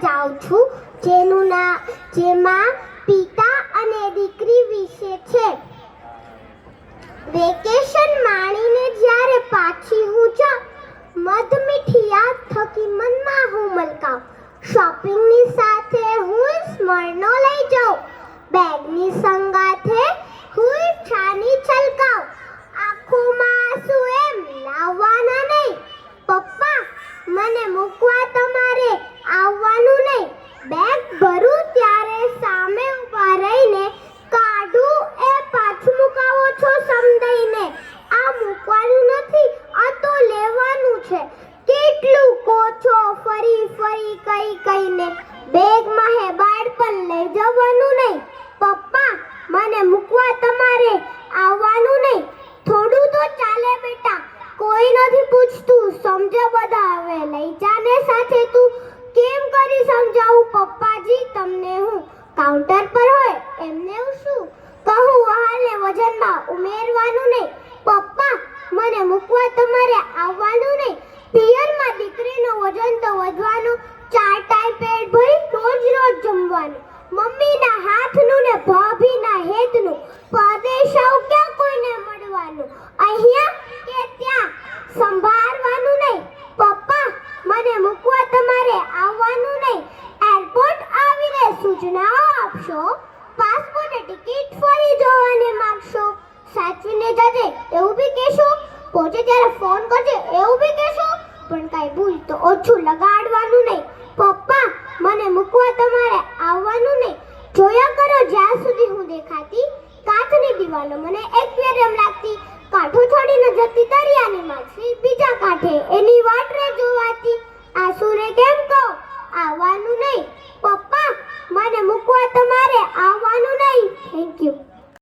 જાઉં છું જેમાં પિતા અને દીકરી વિશે છે. વેકેશન માણીને જ્યારે પાછી હું જાઉં, મધમીઠી યાદ થકી મનમાં હું મલકાઉં. શોપિંગની સાથે હું સ્મરણો લઈ જાઉં, બેગની સંગાથે હું છાની છલકાઉં. આંખોમાં આંસુ એમ લાવવાના નહીં, પપ્પા મને મૂકવા તમારે આવવાનું નહીં. બેગ ભરું ત્યારે સામે ઊભા રહીને કાઢું એ પાછું મુકાવો છો સમજાઈને. આ મૂકવાનું નથી, આ તો લેવાનું છે. કેટલું કહો છો ફરી ફરી કહીને. બેગમાં હે બાળપણ લઈ જવાનું નહીં, પપ્પા મને મૂકવા તમારે આવવાનું નહીં. થોડું તો ચાલે બેટા, કોઈ નથી પૂછતું, સમજે બધા. હવે લઈ જાને સાથે તું, કેમ કરી સમજાવું પપ્પાજી તમને હું? કાઉન્ટર પર હોય એમને હું શું કહું? હાલે વજનમાં ઉમેરવાનું નહીં, પપ્પા મને મૂકવા તમારે આવવાનું નહીં. પિયરમાં દીકરીનું વજન તો વધવાનું, 4 ટાઈમ પેટ ભરી રોજ જમવાનું. મમ્મીના હાથનું ને ભાભીના હેતનું, પરદેશ આવું ક્યાં કોઈને મળવાનું? અહીંયા કે ત્યાં સંભાળવાનું નહીં, પપ્પા મને મૂકવા તમારે આવવાનું નહીં. એરપોર્ટ આવીને સૂચનાઓ આપશો, પાસપોર્ટ ટિકિટ ફરી જોવાને માંગશો. સાચવીને જજે એવું બી કહેશો, પહોંચે ત્યારે ફોન કરજે એવું બી કહેશો. પણ કાંઈ ભૂલ તો ઓછું લગાડવાનું નહીં, પપ્પા મને મૂકવા તમારે આવવાનું નહીં. જોયા કરો જ્યાં સુધી હું દેખાતી, કાચની દિવાલો મને એક્વેરિયમ લાગતી. કાંઠો છોડીને જતી દરિયાની માછલી બીજા કાંઠે એની વાટ રે જોવાતી. આંસુને કેમ કહો આવવાનું નહીં, પપ્પા મને મૂકવા તમારે